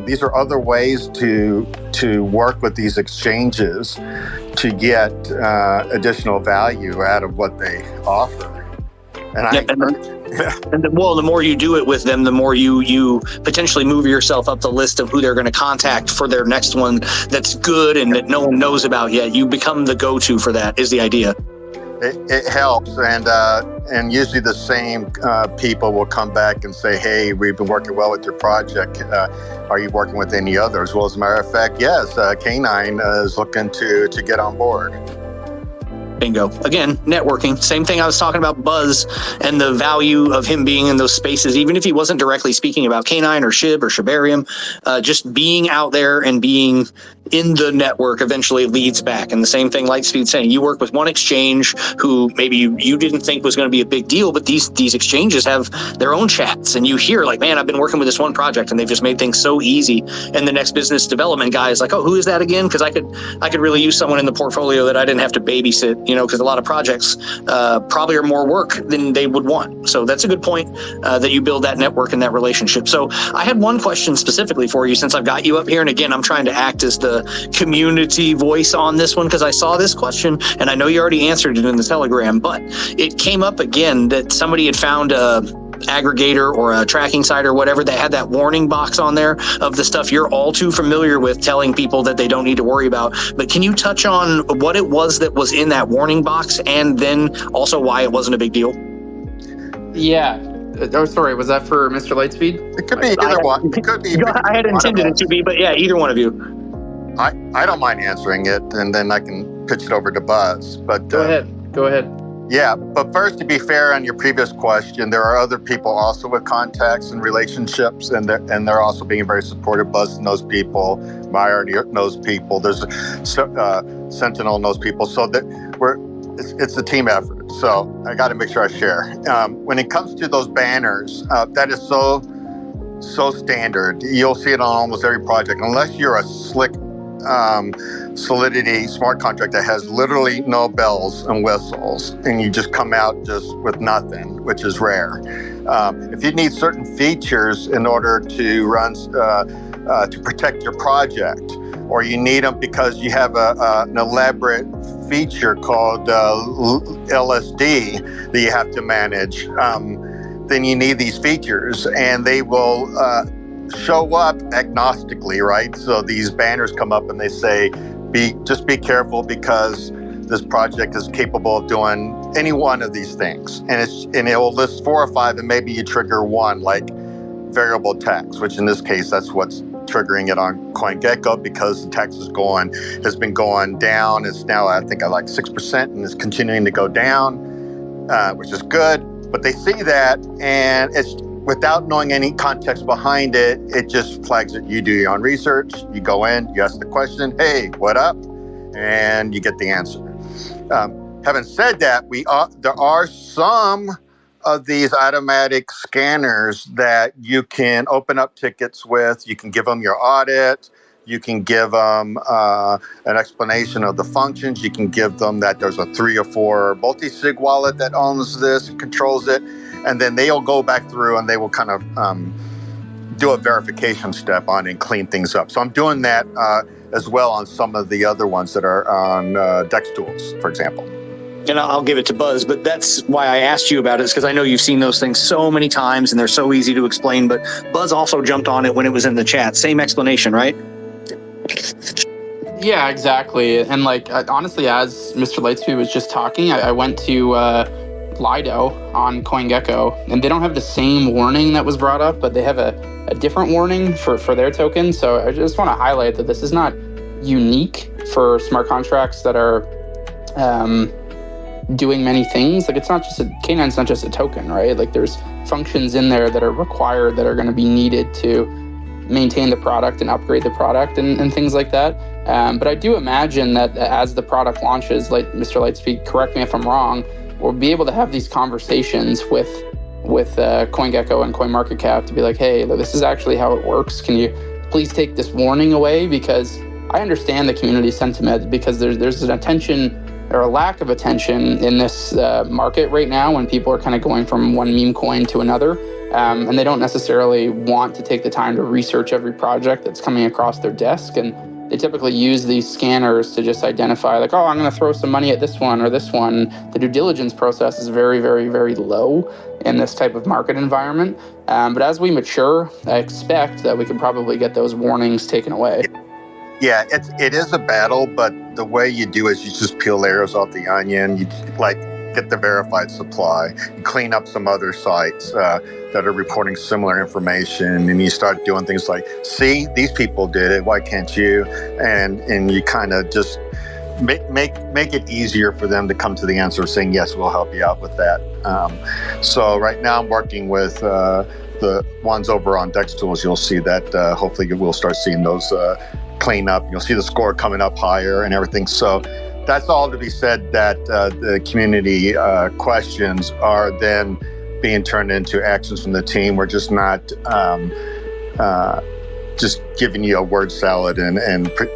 these are other ways to work with these exchanges to get additional value out of what they offer. And the more you do it with them, the more you potentially move yourself up the list of who they're going to contact for their next one that's good and that no one knows about yet. You become the go-to for that, is the idea. It helps, and usually the same people will come back and say, hey, we've been working well with your project. Are you working with any others? Well, as a matter of fact, yes, K9 is looking to get on board. Bingo. Again, networking. Same thing I was talking about Buzz and the value of him being in those spaces, even if he wasn't directly speaking about K9 or Shib or Shibarium, just being out there and being in the network eventually leads back. And the same thing Lightspeed saying, you work with one exchange who maybe you didn't think was going to be a big deal, but these exchanges have their own chats, and you hear like, man, I've been working with this one project and they've just made things so easy. And the next business development guy is like, oh, who is that again? Because I could really use someone in the portfolio that I didn't have to babysit, because a lot of projects probably are more work than they would want. So that's a good point that you build that network and that relationship. So I had one question specifically for you since I've got you up here. And again, I'm trying to act as the community voice on this one because I saw this question and I know you already answered it in the Telegram, but it came up again that somebody had found a aggregator or a tracking site or whatever that had that warning box on there of the stuff you're all too familiar with telling people that they don't need to worry about. But can you touch on what it was that was in that warning box and then also why it wasn't a big deal? Yeah. Oh, sorry. Was that for Mr. Lightspeed? It could be either one. It could be. I had intended it to be, but yeah, either one of you. I don't mind answering it, and then I can pitch it over to Buzz. But Go ahead. Yeah, but first, to be fair on your previous question, there are other people also with contacts and relationships, and they're also being very supportive. Buzz knows people, Meyer knows people. There's Sentinel knows people, so that it's a team effort. So I got to make sure I share. When it comes to those banners, that is so standard. You'll see it on almost every project, unless you're a slick Solidity smart contract that has literally no bells and whistles, and you just come out just with nothing, which is rare. If you need certain features in order to run to protect your project, or you need them because you have an elaborate feature called LSD that you have to manage, then you need these features, and they will show up agnostically, right? So these banners come up and they say, just be careful because this project is capable of doing any one of these things. And it will list 4 or 5, and maybe you trigger one, like variable tax, which in this case, that's what's triggering it on CoinGecko, because the tax has been going down. It's now, I think, at like 6%, and it's continuing to go down, which is good. But they see that, and it's without knowing any context behind it, it just flags it. You do your own research, you go in, you ask the question, hey, what up? And you get the answer. Having said that, there are some of these automatic scanners that you can open up tickets with. You can give them your audit. You can give them an explanation of the functions. You can give them that there's a 3 or 4 multi-sig wallet that owns this and controls it. And then they'll go back through and they will kind of do a verification step on and clean things up. So I'm doing that as well on some of the other ones that are on Dex Tools, for example. And I'll give it to Buzz, but that's why I asked you about it, is because I know you've seen those things so many times and they're so easy to explain. But Buzz also jumped on it when it was in the chat. Same explanation, right? Yeah, exactly. And like, honestly, as Mr. Lightspeed was just talking, I went to Lido on CoinGecko, and they don't have the same warning that was brought up, but they have a different warning for their token. So I just want to highlight that this is not unique for smart contracts that are doing many things. Like, it's not just K9's not just a token, right? Like, there's functions in there that are required that are going to be needed to maintain the product and upgrade the product and things like that. But I do imagine that as the product launches, like Mr. Lightspeed, correct me if I'm wrong, we'll be able to have these conversations with CoinGecko and CoinMarketCap to be like, hey, this is actually how it works. Can you please take this warning away? Because I understand the community sentiment, because there's an attention or a lack of attention in this market right now when people are kind of going from one meme coin to another. And they don't necessarily want to take the time to research every project that's coming across their desk. And they typically use these scanners to just identify, like, oh, I'm going to throw some money at this one or this one. The due diligence process is very, very, very low in this type of market environment. But as we mature, I expect that we can probably get those warnings taken away. Yeah, it is a battle, but the way you do is you just peel layers off the onion. You get the verified supply, you clean up some other sites that are reporting similar information, and you start doing things like, see, these people did it, why can't you? And you kind of just make it easier for them to come to the answer of saying, yes, we'll help you out with that. So right now I'm working with the ones over on Dex Tools. You'll see that hopefully we'll start seeing those clean up. You'll see the score coming up higher and everything. So that's all to be said, that the community questions are then being turned into actions from the team. We're just not just giving you a word salad and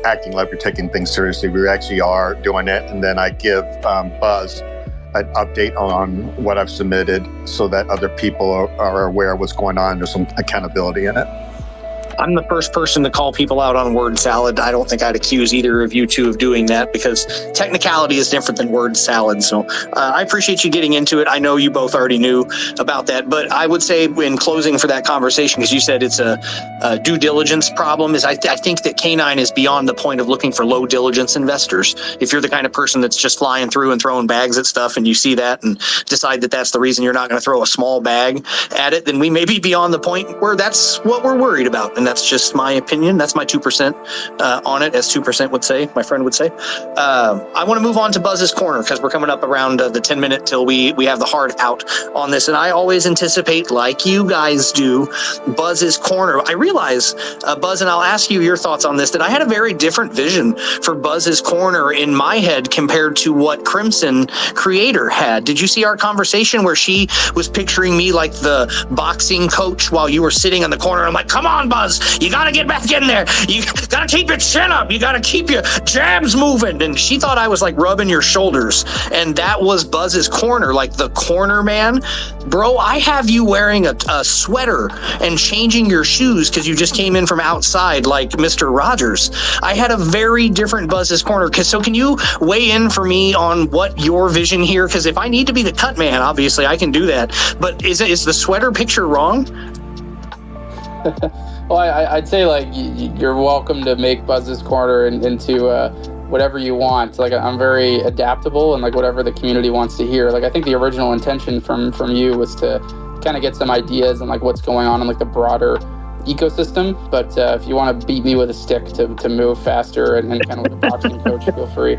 acting like we're taking things seriously. We actually are doing it. And then I give Buzz an update on what I've submitted so that other people are aware of what's going on. There's some accountability in it. I'm the first person to call people out on word salad. I don't think I'd accuse either of you two of doing that, because technicality is different than word salad. So I appreciate you getting into it. I know you both already knew about that, but I would say in closing for that conversation, because you said it's a due diligence problem, is I think that K9 is beyond the point of looking for low diligence investors. If you're the kind of person that's just flying through and throwing bags at stuff and you see that and decide that that's the reason you're not going to throw a small bag at it, then we may be beyond the point where that's what we're worried about. And that's just my opinion. That's my 2% on it, as 2% would say, my friend would say. I want to move on to Buzz's Corner, because we're coming up around the 10-minute till we have the hard out on this. And I always anticipate, like you guys do, Buzz's Corner. I realize, Buzz, and I'll ask you your thoughts on this, that I had a very different vision for Buzz's Corner in my head compared to what Crimson Creator had. Did you see our conversation where she was picturing me like the boxing coach while you were sitting in the corner? I'm like, come on, Buzz, you got to get back in there. You got to keep your chin up. You got to keep your jabs moving. And she thought I was like rubbing your shoulders. And that was Buzz's Corner, like the corner man. Bro, I have you wearing a sweater and changing your shoes because you just came in from outside like Mr. Rogers. I had a very different Buzz's Corner. So can you weigh in for me on what your vision here? Because if I need to be the cut man, obviously I can do that. But is the sweater picture wrong? Well, I'd say like you're welcome to make Buzz's Corner into whatever you want. Like I'm very adaptable, and like whatever the community wants to hear. Like I think the original intention from you was to kind of get some ideas and like what's going on in like the broader ecosystem. But if you want to beat me with a stick to move faster and kind of like a boxing coach, feel free.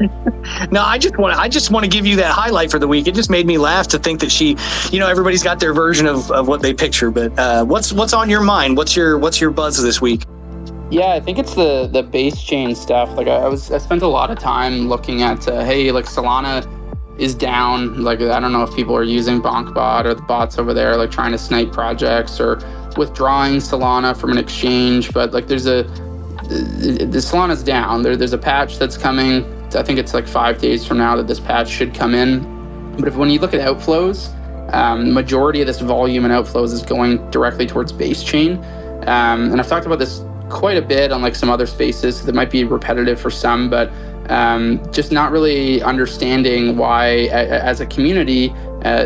No, I just want to give you that highlight for the week. It just made me laugh to think that she, everybody's got their version of what they picture. But what's on your mind? What's your Buzz this week? Yeah, I think it's the base chain stuff. Like I spent a lot of time looking at hey, like Solana is down. Like I don't know if people are using BonkBot or the bots over there, like trying to snipe projects or withdrawing Solana from an exchange. But like the Solana's down. There's a patch that's coming. I think it's like 5 days from now that this patch should come in. But when you look at outflows, majority of this volume and outflows is going directly towards base chain. And I've talked about this quite a bit on like some other spaces that might be repetitive for some, but just not really understanding why as a community,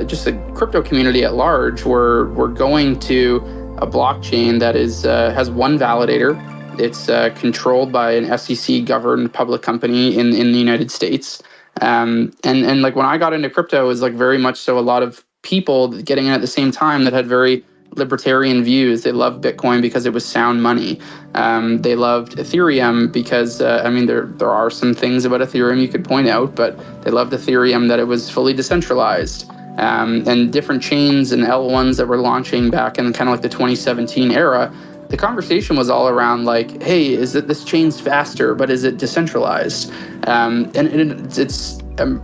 just a crypto community at large, we're going to a blockchain that has one validator. It's controlled by an SEC governed public company in the United States. And like when I got into crypto, it was like very much so a lot of people getting in at the same time that had very libertarian views. They loved Bitcoin because it was sound money. They loved Ethereum because, there are some things about Ethereum you could point out, but they loved Ethereum that it was fully decentralized. And different chains and L1s that were launching back in kind of like the 2017 era, the conversation was all around like, hey, is it this chain's faster, but is it decentralized? And it's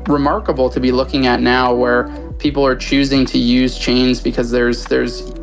remarkable to be looking at now where people are choosing to use chains because there's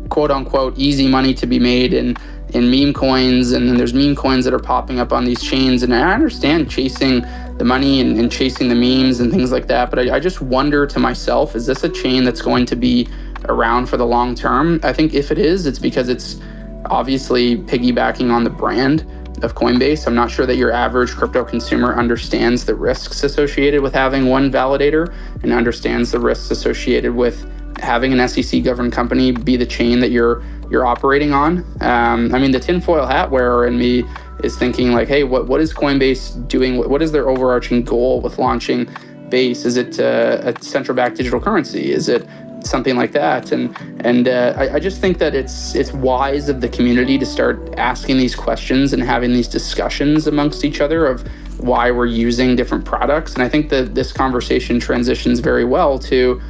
quote unquote easy money to be made in meme coins, and then there's meme coins that are popping up on these chains. And I understand chasing the money and chasing the memes and things like that, but I just wonder to myself, is this a chain that's going to be around for the long term? I think if it is, it's because it's obviously piggybacking on the brand of Coinbase. I'm not sure that your average crypto consumer understands the risks associated with having one validator and understands the risks associated with having an SEC governed company be the chain that you're operating on. The tinfoil hat wearer in me is thinking like, hey, what is Coinbase doing? What is their overarching goal with launching Base? Is it a central bank digital currency? Is it something like that? And I just think that it's wise of the community to start asking these questions and having these discussions amongst each other of why we're using different products. And I think that this conversation transitions very well to,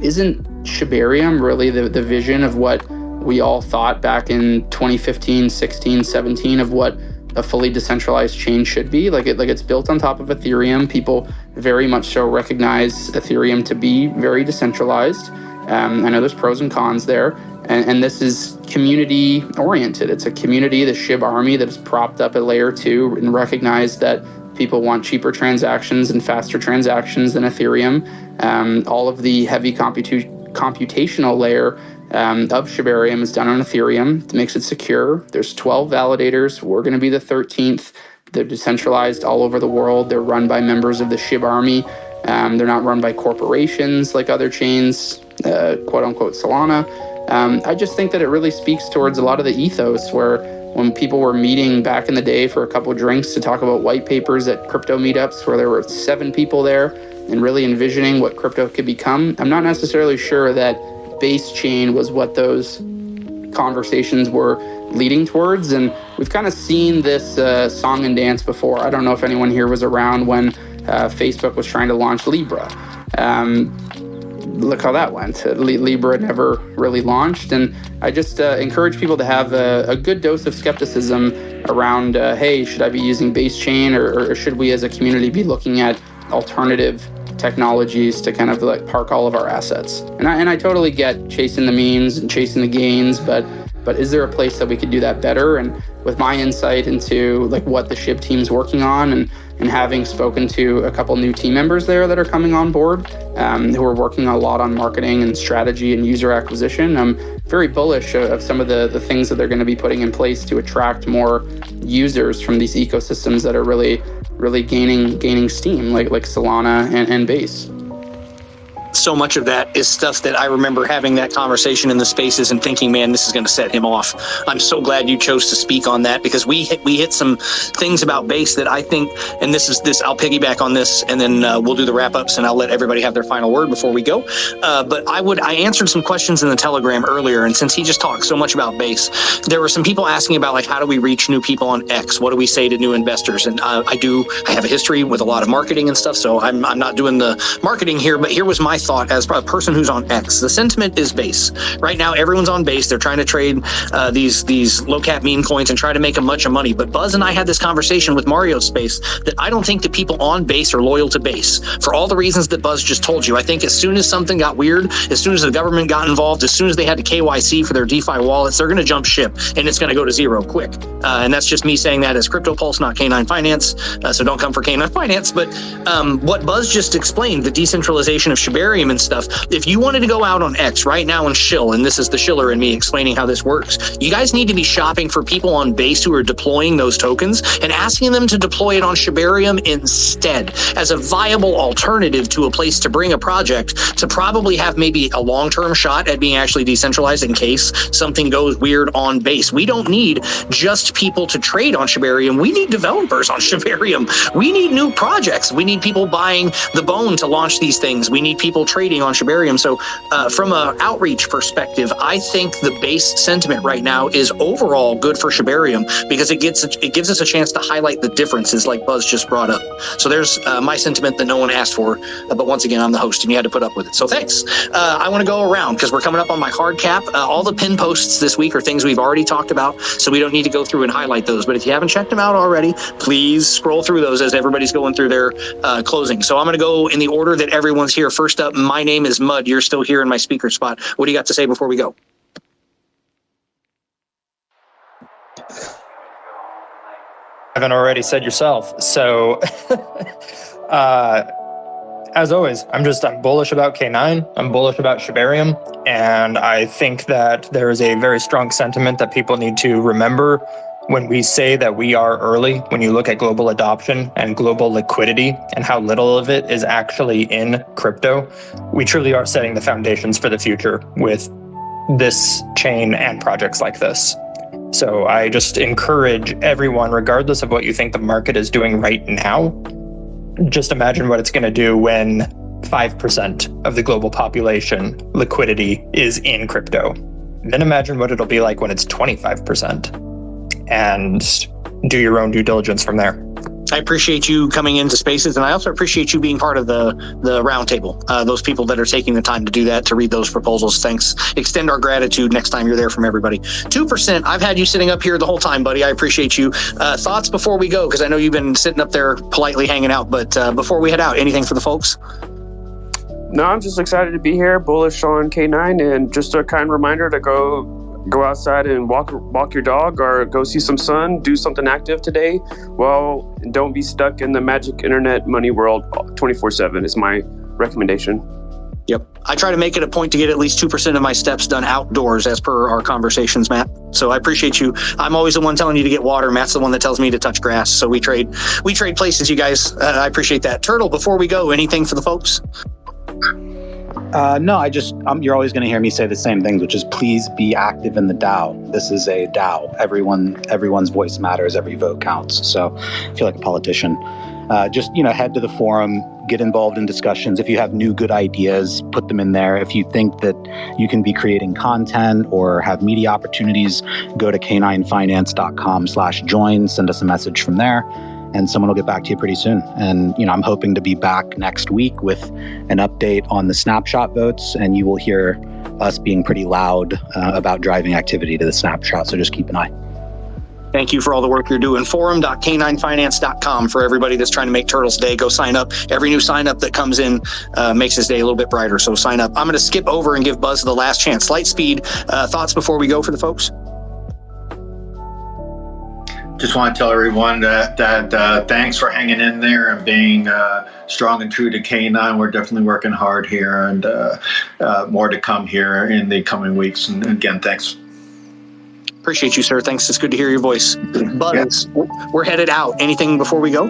isn't Shibarium really the vision of what we all thought back in 2015, 16, 17 of what a fully decentralized chain should be. Like it's built on top of Ethereum. People very much so recognize Ethereum to be very decentralized. I know there's pros and cons there. And this is community oriented. It's a community, the SHIB army, that has propped up at layer 2 and recognized that people want cheaper transactions and faster transactions than Ethereum. All of the heavy computational layer of Shibarium is done on Ethereum. It makes it secure. There's 12 validators. We're going to be the 13th. They're decentralized all over the world. They're run by members of the SHIB army. They're not run by corporations like other chains, quote unquote Solana. I just think that it really speaks towards a lot of the ethos where when people were meeting back in the day for a couple of drinks to talk about white papers at crypto meetups where there were 7 people there and really envisioning what crypto could become, I'm not necessarily sure that base chain was what those conversations were leading towards. And we've kind of seen this song and dance before. I don't know if anyone here was around when Facebook was trying to launch Libra. Look how that went. Libra never really launched. And I just encourage people to have a good dose of skepticism around, hey, should I be using base chain or should we as a community be looking at alternative technologies to kind of like park all of our assets? And I totally get chasing the memes and chasing the gains, but is there a place that we could do that better? And with my insight into like what the SHIB team's working on and having spoken to a couple new team members there that are coming on board, who are working a lot on marketing and strategy and user acquisition, I'm very bullish of some of the things that they're going to be putting in place to attract more users from these ecosystems that are really gaining steam, like Solana and Base. So much of that is stuff that I remember having that conversation in the spaces and thinking, man, this is going to set him off. I'm so glad you chose to speak on that, because we hit some things about Base that I think, and I'll piggyback on this, and then we'll do the wrap ups, and I'll let everybody have their final word before we go. But I answered some questions in the Telegram earlier, and since he just talked so much about Base, there were some people asking about like, how do we reach new people on X? What do we say to new investors? And I have a history with a lot of marketing and stuff, so I'm not doing the marketing here, but here was my thought as a person who's on X. The sentiment is Base. Right now, everyone's on Base. They're trying to trade these low cap meme coins and try to make a bunch of money. But Buzz and I had this conversation with Mario's space that I don't think that people on Base are loyal to Base for all the reasons that Buzz just told you. I think as soon as something got weird, as soon as the government got involved, as soon as they had to KYC for their DeFi wallets, they're going to jump ship and it's going to go to zero quick. And that's just me saying that as CryptoPulse, not K9 Finance. So don't come for K9 Finance. But what Buzz just explained, the decentralization of Shibarium and stuff, if you wanted to go out on X right now and shill, and this is the shiller in me explaining how this works, you guys need to be shopping for people on Base who are deploying those tokens and asking them to deploy it on Shibarium instead as a viable alternative to a place to bring a project to probably have maybe a long-term shot at being actually decentralized in case something goes weird on Base. We don't need just people to trade on Shibarium. We need developers on Shibarium. We need new projects. We need people buying the bone to launch these things. We need people trading on Shibarium. So from an outreach perspective, I think the Base sentiment right now is overall good for Shibarium because it gives us a chance to highlight the differences like Buzz just brought up. So there's my sentiment that no one asked for, but once again, I'm the host and you had to put up with it. So thanks. I want to go around because we're coming up on my hard cap. All the pin posts this week are things we've already talked about, so we don't need to go through and highlight those. But if you haven't checked them out already, please scroll through those as everybody's going through their closing. So I'm going to go in the order that everyone's here. First up, my name is Mud. You're still here in my speaker spot. What do you got to say before we go? Haven't already said yourself. So, as always, I'm bullish about K9. I'm bullish about Shibarium. And I think that there is a very strong sentiment that people need to remember when we say that we are early. When you look at global adoption and global liquidity and how little of it is actually in crypto, we truly are setting the foundations for the future with this chain and projects like this. So I just encourage everyone, regardless of what you think the market is doing right now, just imagine what it's going to do when 5% of the global population liquidity is in crypto. Then imagine what it'll be like when it's 25%. And do your own due diligence from there. I appreciate you coming into Spaces, and I also appreciate you being part of the roundtable. Those people that are taking the time to do that, to read those proposals. Thanks. Extend our gratitude next time you're there from everybody. 2%. I've had you sitting up here the whole time, buddy. I appreciate you. Thoughts before we go, because I know you've been sitting up there politely hanging out. But before we head out, anything for the folks? No, I'm just excited to be here, bullish on K9, and just a kind reminder to go outside and walk your dog, or go see some sun, do something active today. Well, don't be stuck in the magic internet money world 24/7 is my recommendation. Yep. I try to make it a point to get at least 2% of my steps done outdoors, as per our conversations, Matt. So I appreciate you. I'm always the one telling you to get water. Matt's the one that tells me to touch grass. So we trade places, you guys. I appreciate that. Turtle, before we go, anything for the folks? No, you're always going to hear me say the same things, which is please be active in the DAO. This is a DAO. Everyone's voice matters. Every vote counts. So I feel like a politician. Just, head to the forum, get involved in discussions. If you have new good ideas, put them in there. If you think that you can be creating content or have media opportunities, go to k9finance.com/join, send us a message from there, and someone will get back to you pretty soon. And, I'm hoping to be back next week with an update on the snapshot votes, and you will hear us being pretty loud about driving activity to the snapshot. So just keep an eye. Thank you for all the work you're doing. Forum.k9finance.com for everybody that's trying to make Turtle's Day. Go sign up. Every new sign up that comes in makes his day a little bit brighter. So sign up. I'm going to skip over and give Buzz the last chance. Lightspeed, thoughts before we go for the folks? Just want to tell everyone that thanks for hanging in there and being strong and true to K9. We're definitely working hard here, and more to come here in the coming weeks. And again, thanks. Appreciate you, sir. Thanks. It's good to hear your voice. Buzz, we're headed out. Anything before we go?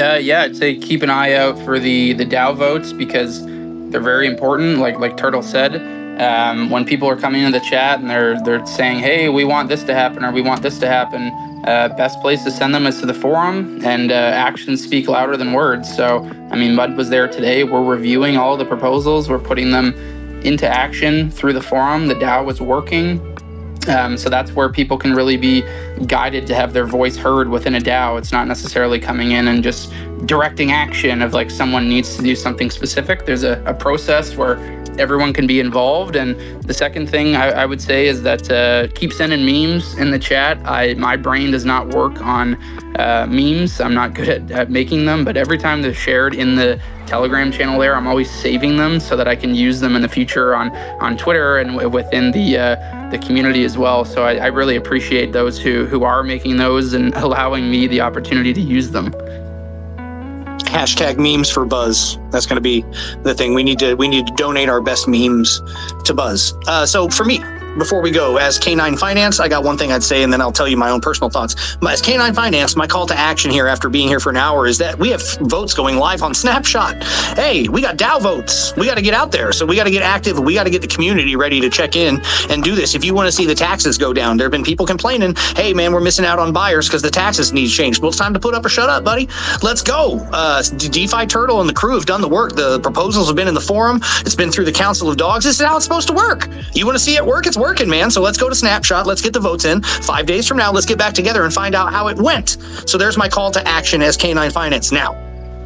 I'd say keep an eye out for the DAO votes, because they're very important. Like Turtle said, when people are coming into the chat and they're saying, hey, we want this to happen, or we want this to happen, best place to send them is to the forum, and actions speak louder than words. So, Mud was there today. We're reviewing all of the proposals. We're putting them into action through the forum. The DAO was working. So that's where people can really be guided to have their voice heard within a DAO. It's not necessarily coming in and just directing action of like someone needs to do something specific. There's a process where everyone can be involved. And the second thing I would say is that keep sending memes in the chat. My brain does not work on memes. I'm not good at making them, but every time they're shared in the Telegram channel there, I'm always saving them so that I can use them in the future on Twitter and within the community as well. So I really appreciate those who are making those and allowing me the opportunity to use them. Hashtag memes for Buzz. That's going to be the thing. We need to donate our best memes to Buzz. So for me, before we go, as K9 Finance, I got one thing I'd say, and then I'll tell you my own personal thoughts. As K9 Finance, my call to action here after being here for an hour is that we have votes going live on Snapshot. Hey, we got DAO votes. We got to get out there. So we got to get active. We got to get the community ready to check in and do this. If you want to see the taxes go down, there have been people complaining, hey, man, we're missing out on buyers because the taxes need changed. Well, it's time to put up or shut up, buddy. Let's go. DeFi Turtle and the crew have done the work. The proposals have been in the forum. It's been through the Council of Dogs. This is how it's supposed to work. You want to see it work? It's working, man. So let's go to Snapshot. Let's get the votes in. 5 days from now, let's get back together and find out how it went. So there's my call to action as K9 Finance. Now,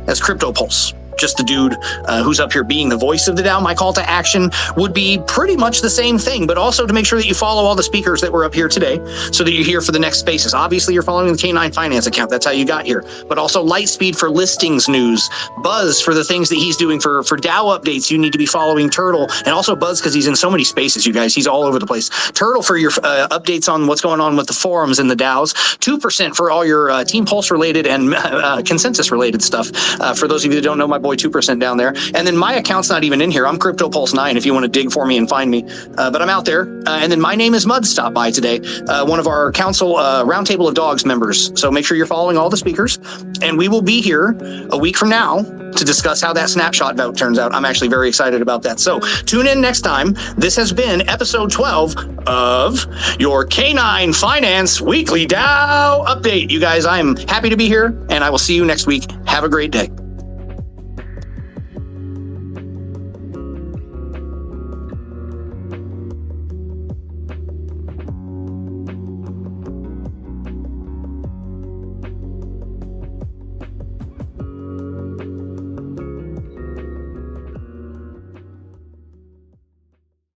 as CryptoPulse, just the dude who's up here being the voice of the DAO, my call to action would be pretty much the same thing, but also to make sure that you follow all the speakers that were up here today so that you're here for the next spaces. Obviously, you're following the K9 Finance account. That's how you got here. But also Lightspeed for listings news, Buzz for the things that he's doing for DAO updates. You need to be following Turtle, and also Buzz because he's in so many spaces, you guys. He's all over the place. Turtle for your updates on what's going on with the forums and the DAOs. 2% for all your Team Pulse related and consensus related stuff. For those of you that don't know, my boy 2% down there. And then my account's not even in here. I'm CryptoPulse9 if you want to dig for me and find me. But I'm out there. And then my name is Mud stopped by today, one of our council RoundTable of Dogs members. So make sure you're following all the speakers. And we will be here a week from now to discuss how that snapshot vote turns out. I'm actually very excited about that. So tune in next time. This has been episode 12 of your K9 Finance Weekly DAO Update. You guys, I am happy to be here, and I will see you next week. Have a great day.